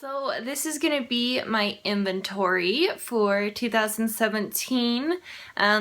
So this is going to be my inventory for 2017.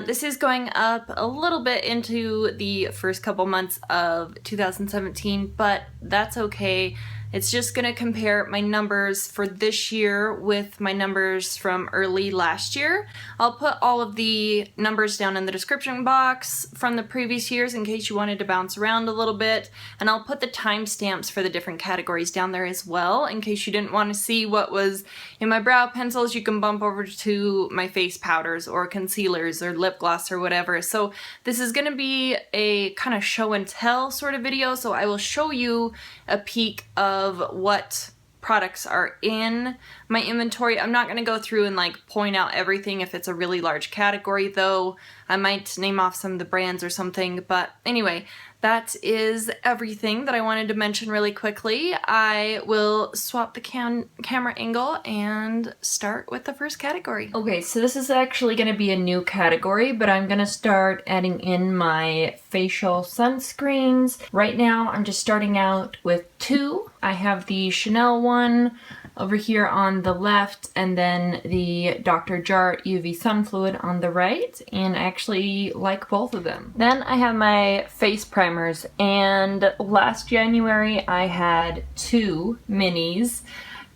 This is going up a little bit into the first couple months of 2017, but that's okay. It's just going to compare my numbers for this year with my numbers from early last year. I'll put all of the numbers down in the description box from the previous years in case you wanted to bounce around a little bit. And I'll put the timestamps for the different categories down there as well in case you didn't want to see what was in my brow pencils. You can bump over to my face powders or concealers or lip gloss or whatever. So this is going to be a kind of show and tell sort of video. So I will show you a peek of what products are in my inventory. I'm not going to go through and like point out everything if it's a really large category, though I might name off some of the brands or something. But anyway, that is everything that I wanted to mention really quickly. I will swap the camera angle and start with the first category. Okay, so this is actually going to be a new category, but I'm going to start adding in my facial sunscreens. Right now, I'm just starting out with two. I have the Chanel one over here on the left, and then the Dr. Jart UV Sun Fluid on the right, and I actually like both of them. Then I have my face primers, and last January I had two minis,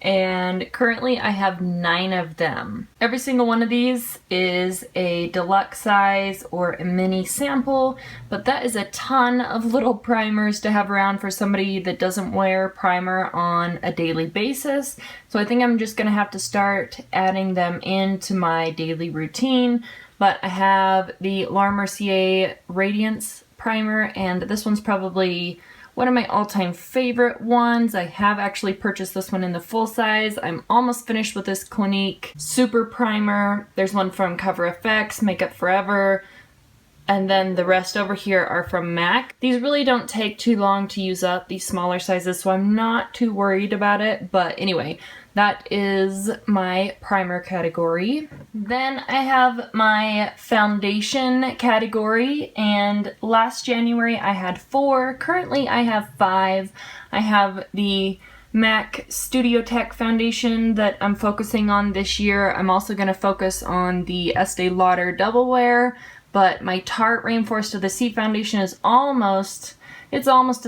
and currently I have 9 of them. Every single one of these is a deluxe size or a mini sample, but that is a ton of little primers to have around for somebody that doesn't wear primer on a daily basis. So I think I'm just gonna have to start adding them into my daily routine. But I have the Laura Mercier Radiance primer, and this one's probably one of my all-time favorite ones. I have actually purchased this one in the full size. I'm almost finished with this Clinique Super Primer. There's one from Cover FX, Makeup Forever, and then the rest over here are from MAC. These really don't take too long to use up, these smaller sizes, so I'm not too worried about it. But anyway, that is my primer category. Then I have my foundation category, and last January I had 4. Currently I have 5. I have the MAC Studio Tech foundation that I'm focusing on this year. I'm also going to focus on the Estee Lauder Double Wear, but my Tarte Rainforest of the Sea foundation is almost at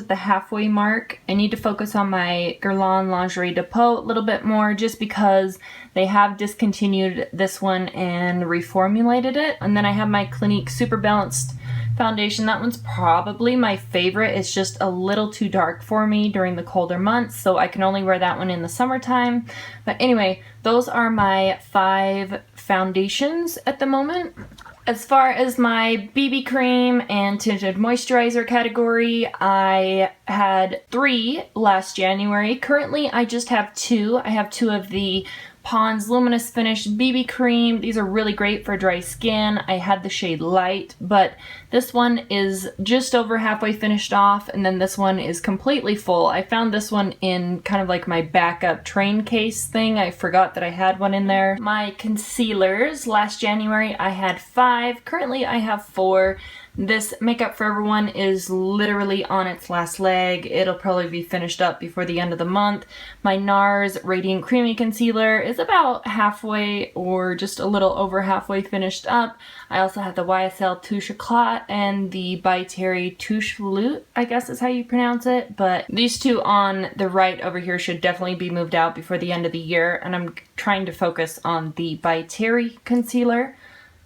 the halfway mark. I need to focus on my Guerlain Lingerie Depot a little bit more just because they have discontinued this one and reformulated it. And then I have my Clinique Super Balanced foundation. That one's probably my favorite. It's just a little too dark for me during the colder months, so I can only wear that one in the summertime. But anyway, those are my 5 foundations at the moment. As far as my BB cream and tinted moisturizer category, I had 3 last January. Currently, I just have 2. I have 2 of the Pond's Luminous Finish BB cream. These are really great for dry skin. I had the shade Light, but this one is just over halfway finished off, and then this one is completely full. I found this one in kind of like my backup train case thing. I forgot that I had one in there. My concealers, last January I had 5. Currently I have 4. This Makeup Forever one is literally on its last leg. It'll probably be finished up before the end of the month. My NARS Radiant Creamy Concealer is about halfway or just a little over halfway finished up. I also have the YSL Touche Éclat and the By Terry Touche Flute, I guess is how you pronounce it. But these two on the right over here should definitely be moved out before the end of the year, and I'm trying to focus on the By Terry concealer.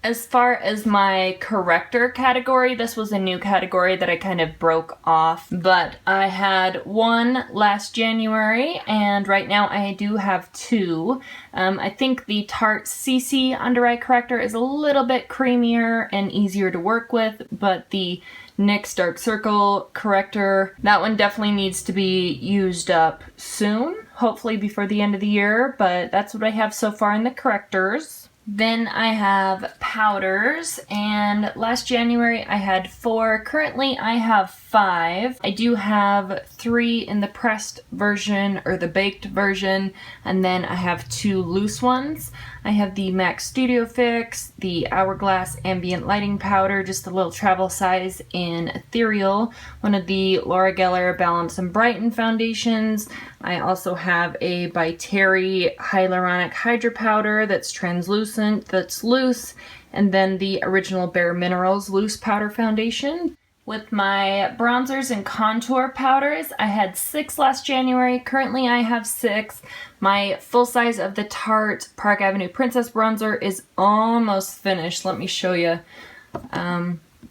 As far as my corrector category, this was a new category that I kind of broke off, but I had 1 last January, and right now I do have 2. I think the Tarte CC Under Eye Corrector is a little bit creamier and easier to work with, but the NYX Dark Circle Corrector, that one definitely needs to be used up soon, hopefully before the end of the year, but that's what I have so far in the correctors. Then I have powders, and last January I had 4. Currently I have 5. I do have 3 in the pressed version or the baked version, and then I have 2 loose ones. I have the MAC Studio Fix, the Hourglass Ambient Lighting Powder, just a little travel size in Ethereal, one of the Laura Geller Balance and Brighten foundations. I also have a by Terry Hyaluronic Hydra Powder that's translucent, that's loose, and then the original Bare Minerals Loose Powder Foundation. With my bronzers and contour powders, I had 6 last January. Currently I have 6. My full size of the Tarte Park Avenue Princess Bronzer is almost finished. Let me show you.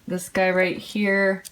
This guy right here.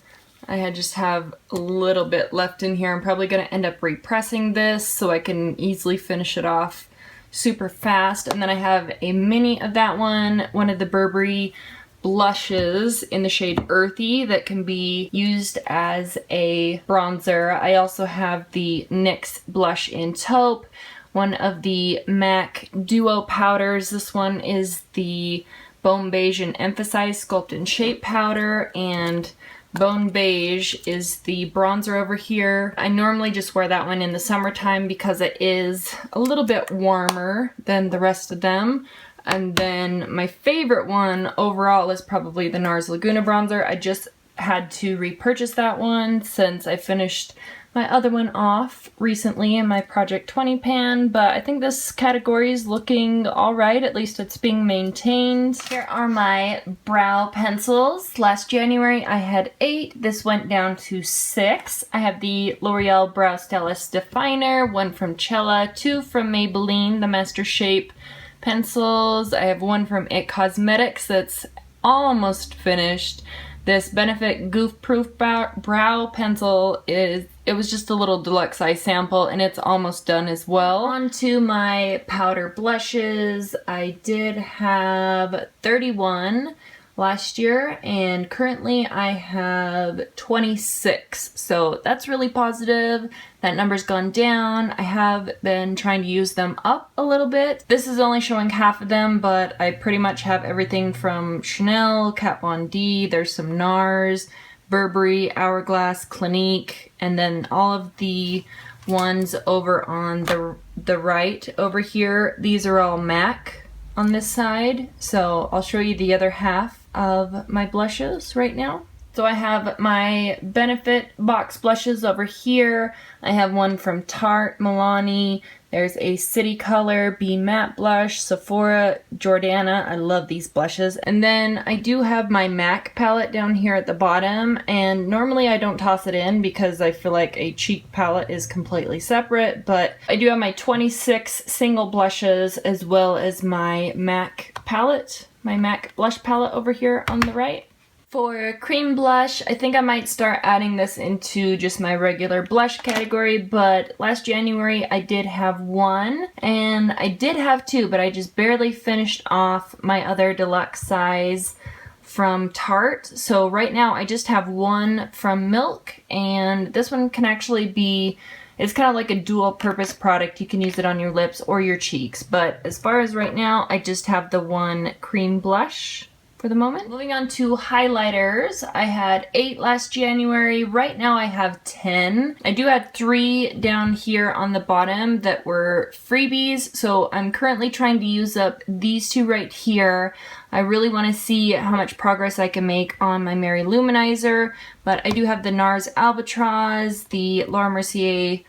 I just have a little bit left in here. I'm probably going to end up repressing this so I can easily finish it off super fast. And then I have a mini of that one of the Burberry blushes in the shade Earthy that can be used as a bronzer. I also have the NYX blush in taupe, one of the MAC Duo powders. This one is the Bone Beige and Emphasize Sculpt and Shape powder, and Bone Beige is the bronzer over here. I normally just wear that one in the summertime because it is a little bit warmer than the rest of them. And then my favorite one overall is probably the NARS Laguna bronzer. I just had to repurchase that one since I finished my other one off recently in my Project 20 pan, but I think this category is looking alright, at least it's being maintained. Here are my brow pencils. Last January I had 8, this went down to 6. I have the L'Oreal Brow Stylist Definer, 1 from Cella, 2 from Maybelline, the Master Shape pencils. I have 1 from IT Cosmetics that's almost finished. This Benefit Goof Proof brow pencil it was just a little deluxe size sample and it's almost done as well. On to my powder blushes. I did have 31 last year and currently I have 26. So that's really positive. That number's gone down. I have been trying to use them up a little bit. This is only showing half of them, but I pretty much have everything from Chanel, Kat Von D, there's some NARS, Burberry, Hourglass, Clinique, and then all of the ones over on the right over here. These are all MAC on this side, so I'll show you the other half of my blushes right now. So I have my Benefit box blushes over here. I have one from Tarte, Milani. There's a City Color Be Matte blush, Sephora, Jordana. I love these blushes. And then I do have my MAC palette down here at the bottom. And normally I don't toss it in because I feel like a cheek palette is completely separate. But I do have my 26 single blushes as well as my MAC palette, my MAC blush palette over here on the right. For cream blush, I think I might start adding this into just my regular blush category, but last January I did have 1, and I did have 2, but I just barely finished off my other deluxe size from Tarte. So right now I just have 1 from Milk, and this one can actually be, it's kind of like a dual purpose product. You can use it on your lips or your cheeks, but as far as right now, I just have the 1 cream blush for the moment. Moving on to highlighters. I had 8 last January. Right now I have 10. I do have 3 down here on the bottom that were freebies, so I'm currently trying to use up these 2 right here. I really want to see how much progress I can make on my Mary Luminizer, but I do have the NARS Albatross, the Laura Mercier,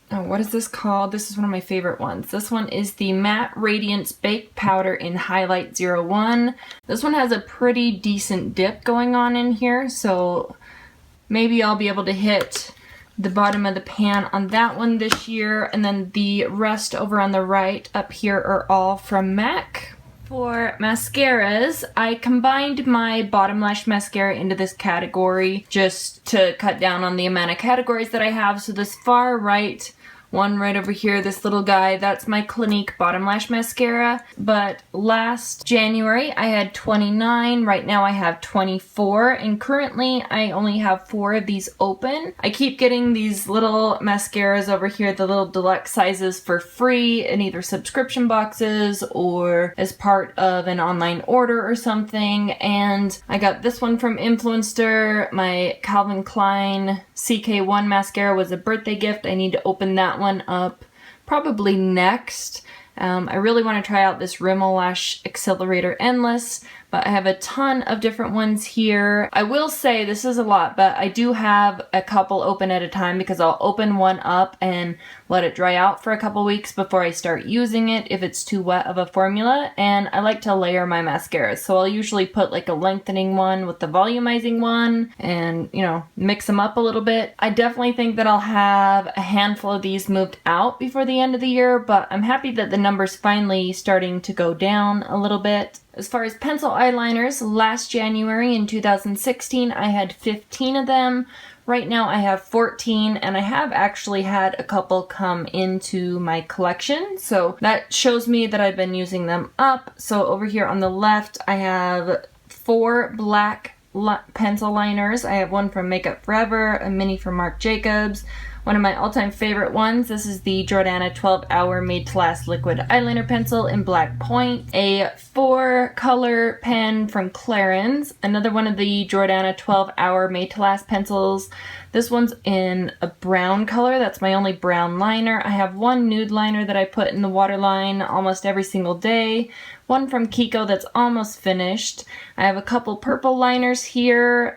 what is this called? This is one of my favorite ones. This one is the Matte Radiance Baked Powder in Highlight 01. This one has a pretty decent dip going on in here, so maybe I'll be able to hit the bottom of the pan on that one this year, and then the rest over on the right up here are all from MAC. For mascaras, I combined my bottom lash mascara into this category just to cut down on the amount of categories that I have. So this far right one right over here, this little guy, that's my Clinique Bottom Lash Mascara. But last January I had 29, right now I have 24, and currently I only have 4 of these open. I keep getting these little mascaras over here, the little deluxe sizes, for free in either subscription boxes or as part of an online order or something, and I got this one from Influencer. My Calvin Klein CK1 mascara was a birthday gift. I need to open that one up probably next. I really want to try out this Rimmel Lash Accelerator Endless, but I have a ton of different ones here. I will say this is a lot, but I do have a couple open at a time because I'll open one up and let it dry out for a couple weeks before I start using it if it's too wet of a formula, and I like to layer my mascaras. So I'll usually put like a lengthening one with the volumizing one and, you know, mix them up a little bit. I definitely think that I'll have a handful of these moved out before the end of the year, but I'm happy that the number's finally starting to go down a little bit. As far as pencil eyeliners, last January in 2016 I had 15 of them. Right now I have 14, and I have actually had a couple come into my collection, so that shows me that I've been using them up. So over here on the left I have 4 black pencil liners. I have one from Makeup Forever, a mini from Marc Jacobs. One of my all-time favorite ones, this is the Jordana 12 Hour Made to Last Liquid Eyeliner Pencil in Black Point. A 4-color pen from Clarins. Another one of the Jordana 12 Hour Made to Last pencils. This one's in a brown color. That's my only brown liner. I have one nude liner that I put in the waterline almost every single day. One from Kiko that's almost finished. I have a couple purple liners here.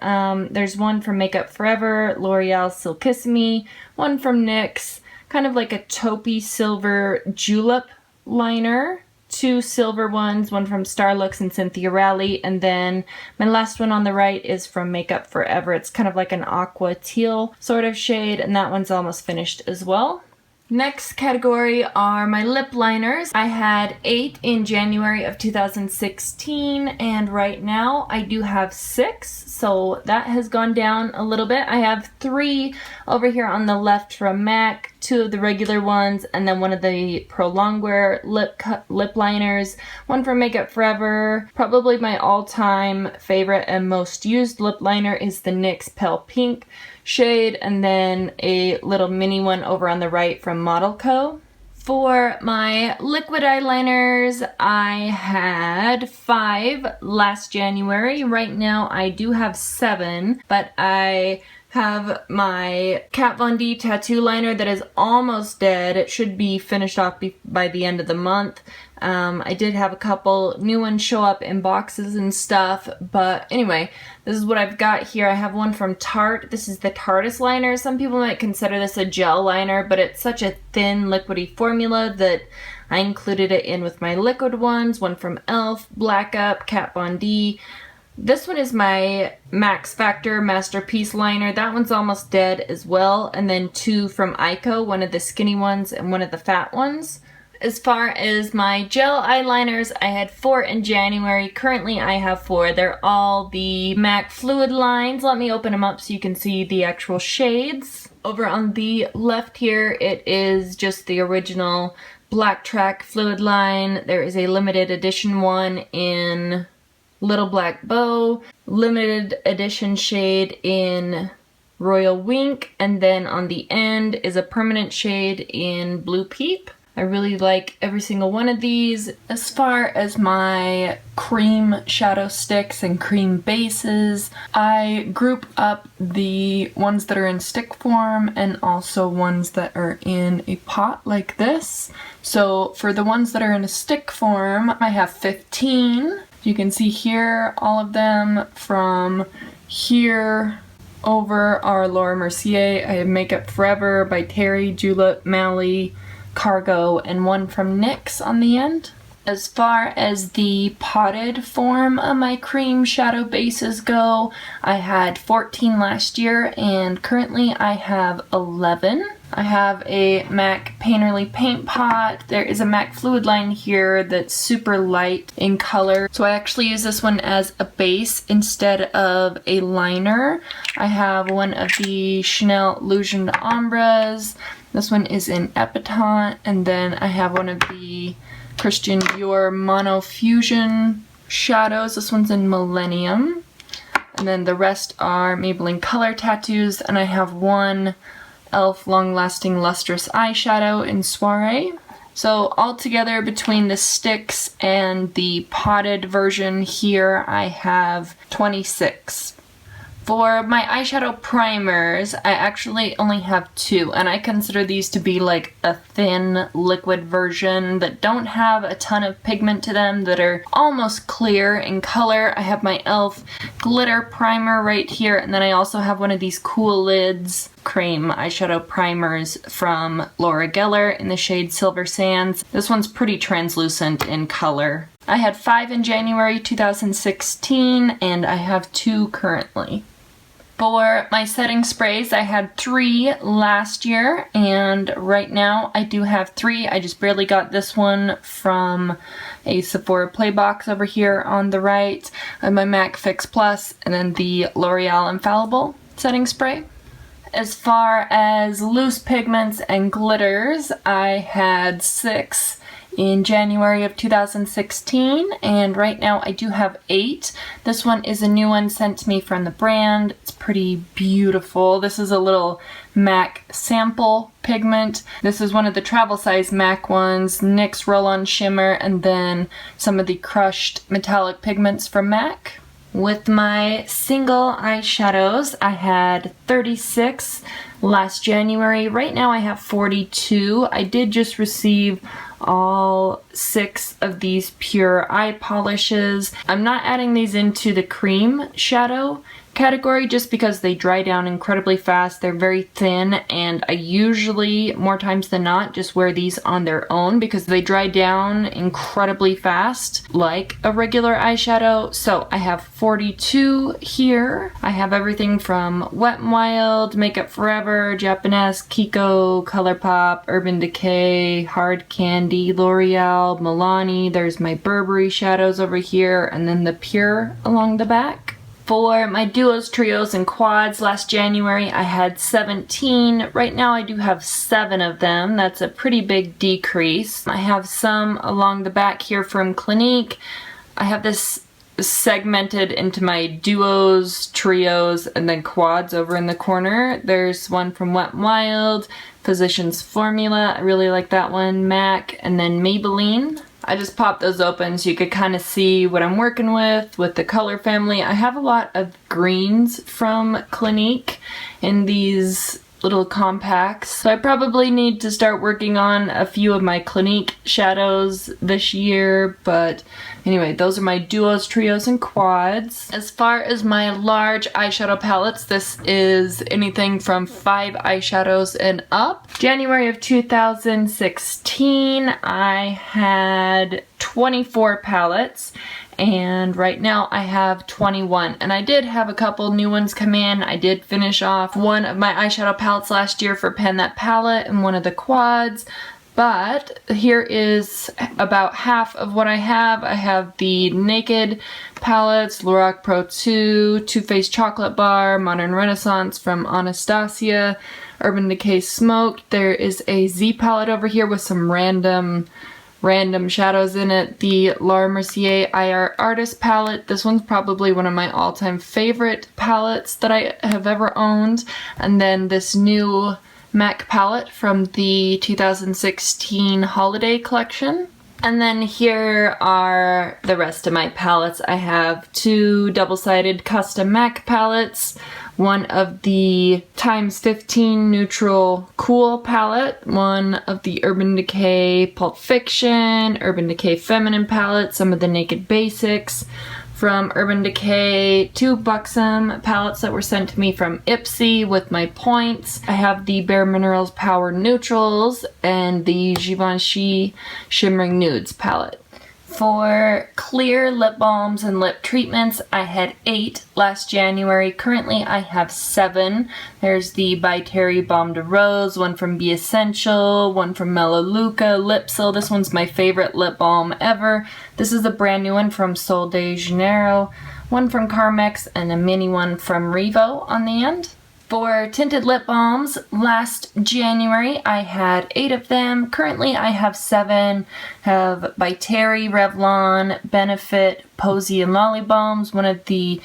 There's one from Makeup Forever, L'Oreal Silkissime. One from NYX, kind of like a taupey silver julep liner. 2 silver ones, one from Starlux and Cynthia Rowley, and then my last one on the right is from Makeup Forever. It's kind of like an aqua teal sort of shade, and that one's almost finished as well. Next category are my lip liners. I had 8 in January of 2016, and right now I do have 6, so that has gone down a little bit. I have 3 over here on the left from MAC, 2 of the regular ones, and then one of the Prolonged Wear lip liners, one from Makeup Forever. Probably my all-time favorite and most used lip liner is the NYX Pale Pink shade, and then a little mini one over on the right from Model Co. For my liquid eyeliners, I had 5 last January. Right now I do have 7, but I have my Kat Von D tattoo liner that is almost dead. It should be finished off by the end of the month. I did have a couple new ones show up in boxes and stuff, but anyway, this is what I've got here. I have one from Tarte. This is the Tarteist liner. Some people might consider this a gel liner, but it's such a thin liquidy formula that I included it in with my liquid ones. One from e.l.f., Black Up, Kat Von D. This one is my Max Factor Masterpiece liner. That one's almost dead as well. And then 2 from Ico, one of the skinny ones and one of the fat ones. As far as my gel eyeliners, I had 4 in January. Currently I have 4. They're all the MAC Fluid lines. Let me open them up so you can see the actual shades. Over on the left here, it is just the original Black Track Fluid line. There is a limited edition one in Little Black Bow, limited edition shade in Royal Wink, and then on the end is a permanent shade in Blue Peep. I really like every single one of these. As far as my cream shadow sticks and cream bases, I group up the ones that are in stick form and also ones that are in a pot like this. So for the ones that are in a stick form, I have 15. You can see here all of them from here over are Laura Mercier. I have Makeup Forever by Terry, Julep, Mally, Cargo, and one from NYX on the end. As far as the potted form of my cream shadow bases go, I had 14 last year and currently I have 11. I have a MAC Painterly paint pot. There is a MAC fluid line here that's super light in color. So I actually use this one as a base instead of a liner. I have one of the Chanel Illusion Ombres. This one is in Epitante. And then I have one of the Christian Dior Mono Fusion shadows. This one's in Millennium. And then the rest are Maybelline Color Tattoos. And I have one e.l.f. Long Lasting Lustrous Eyeshadow in Soiree. So altogether between the sticks and the potted version here, I have 26. For my eyeshadow primers, I actually only have 2, and I consider these to be like a thin liquid version that don't have a ton of pigment to them, that are almost clear in color. I have my e.l.f. glitter primer right here, and then I also have one of these Cool Lids cream eyeshadow primers from Laura Geller in the shade Silver Sands. This one's pretty translucent in color. I had 5 in January 2016, and I have 2 currently. For my setting sprays, I had 3 last year, and right now I do have 3. I just barely got this one from a Sephora Play box over here on the right. I have my MAC Fix Plus, and then the L'Oreal Infallible setting spray. As far as loose pigments and glitters, I had 6 in January of 2016, and right now I do have 8. This one is a new one sent to me from the brand. It's pretty beautiful. This is a little MAC sample pigment. This is one of the travel size MAC ones, NYX Roll-On Shimmer, and then some of the crushed metallic pigments from MAC. With my single eyeshadows, I had 36 last January. Right now I have 42. I did just receive all 6 of these pure eye polishes. I'm not adding these into the cream shadow category just because they dry down incredibly fast. They're very thin, and I usually, more times than not, just wear these on their own because they dry down incredibly fast like a regular eyeshadow. So I have 42 here. I have everything from Wet n Wild, Makeup Forever, Japanese, Kiko, ColourPop, Urban Decay, Hard Candy, L'Oreal, Milani. There's my Burberry shadows over here, and then the Pure along the back. For my duos, trios, and quads last January, I had 17. Right now I do have 7 of them. That's a pretty big decrease. I have some along the back here from Clinique. I have this segmented into my duos, trios, and then quads over in the corner. There's one from Wet n Wild, Physicians Formula. I really like that one. MAC, and then Maybelline. I just popped those open so you could kind of see what I'm working with the color family. I have a lot of greens from Clinique in these little compacts. So I probably need to start working on a few of my Clinique shadows this year, but anyway, those are my duos, trios, and quads. As far as my large eyeshadow palettes, this is anything from 5 eyeshadows and up. January of 2016, I had 24 palettes, and right now I have 21. And I did have a couple new ones come in. I did finish off one of my eyeshadow palettes last year for Pen That Palette and one of the quads. But here is about half of what I have. I have the Naked palettes, Lorac Pro 2, Too Faced Chocolate Bar, Modern Renaissance from Anastasia, Urban Decay Smoked. There is a Z palette over here with some random shadows in it. The Laura Mercier IR Artist palette. This one's probably one of my all-time favorite palettes that I have ever owned. And then this new MAC palette from the 2016 holiday collection. And then here are the rest of my palettes. I have 2 double-sided custom MAC palettes, one of the x15 Neutral Cool palette, one of the Urban Decay Pulp Fiction, Urban Decay Feminine palette, some of the Naked Basics from Urban Decay, 2 Buxom palettes that were sent to me from Ipsy with my points. I have the Bare Minerals Power Neutrals and the Givenchy Shimmering Nudes palette. For clear lip balms and lip treatments, I had 8 last January. Currently, I have 7. There's the By Terry Balm de Rose, one from Be Essential, one from Melaleuca, Lipsil. This one's my favorite lip balm ever. This is a brand new one from Sol de Janeiro, one from Carmex, and a mini one from Revo on the end. For tinted lip balms, last January I had 8 of them. Currently I have 7. Have By Terry, Revlon, Benefit, Posy, and Lolly Balms. One of the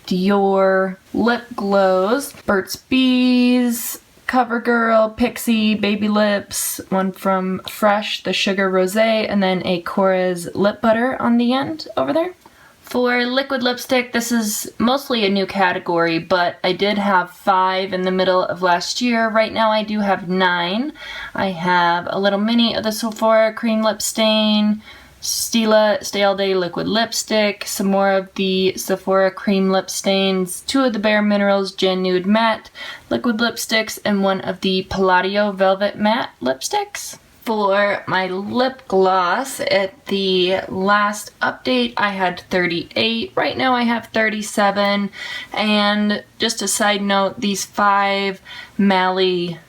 Dior lip glows. Burt's Bees, CoverGirl, Pixie, Baby Lips. One from Fresh, the Sugar Rosé, and then a Korres lip butter on the end over there. For liquid lipstick, this is mostly a new category, but I did have 5 in the middle of last year. Right now I do have 9. I have a little mini of the Sephora Cream Lip Stain, Stila Stay All Day Liquid Lipstick, some more of the Sephora Cream Lip Stains, 2 of the Bare Minerals Gen Nude Matte Liquid Lipsticks, and 1 of the Palladio Velvet Matte Lipsticks. For my lip gloss, at the last update I had 38. Right now I have 37. And just a side note, these 5 Mally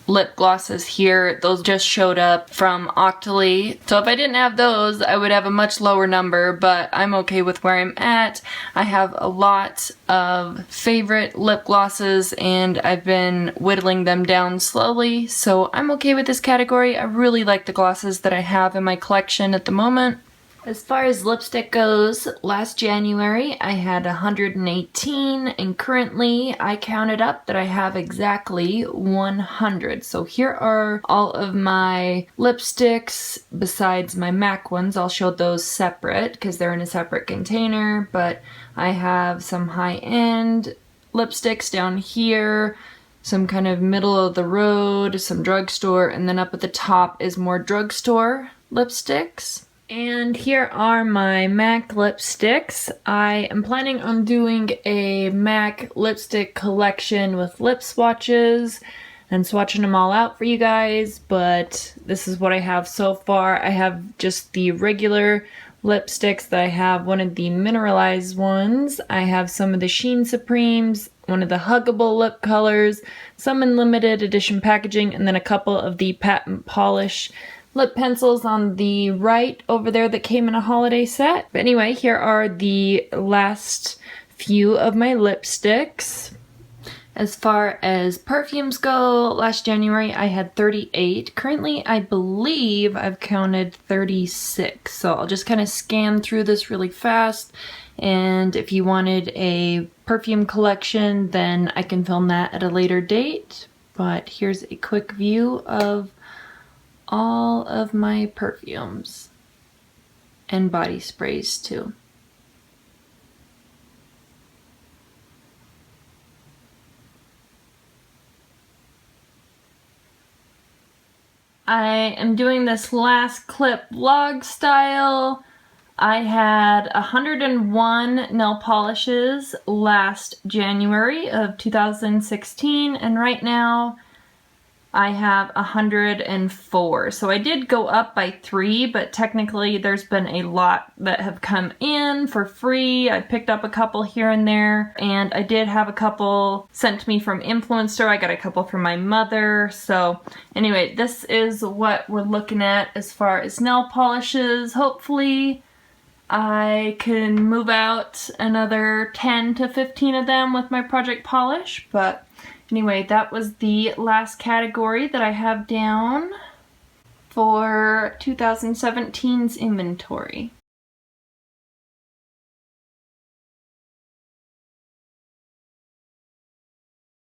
lip glosses here, those just showed up from Octoly. So if I didn't have those, I would have a much lower number, but I'm okay with where I'm at. I have a lot of favorite lip glosses and I've been whittling them down slowly, so I'm okay with this category. I really like the glosses that I have in my collection at the moment. As far as lipstick goes, last January I had 118, and currently I counted up that I have exactly 100. So here are all of my lipsticks besides my MAC ones. I'll show those separate because they're in a separate container, but I have some high-end lipsticks down here, some kind of middle of the road, some drugstore, and then up at the top is more drugstore lipsticks. And here are my MAC lipsticks. I am planning on doing a MAC lipstick collection with lip swatches and swatching them all out for you guys, but this is what I have so far. I have just the regular lipsticks that I have, one of the mineralized ones. I have some of the Sheen Supremes, one of the huggable lip colors, some in limited edition packaging, and then a couple of the patent polish lip pencils on the right over there that came in a holiday set. But anyway, here are the last few of my lipsticks. As far as perfumes go, last January I had 38. Currently, I believe I've counted 36. So I'll just kind of scan through this really fast. And if you wanted a perfume collection, then I can film that at a later date. But here's a quick view of all of my perfumes and body sprays too. I am doing this last clip vlog style. I had 101 nail polishes last January of 2016, and right now I have 104. So I did go up by 3, but technically there's been a lot that have come in for free. I picked up a couple here and there, and I did have a couple sent to me from Influencer. I got a couple from my mother. So anyway, this is what we're looking at as far as nail polishes. Hopefully I can move out another 10 to 15 of them with my Project Polish, but anyway, that was the last category that I have down for 2017's inventory.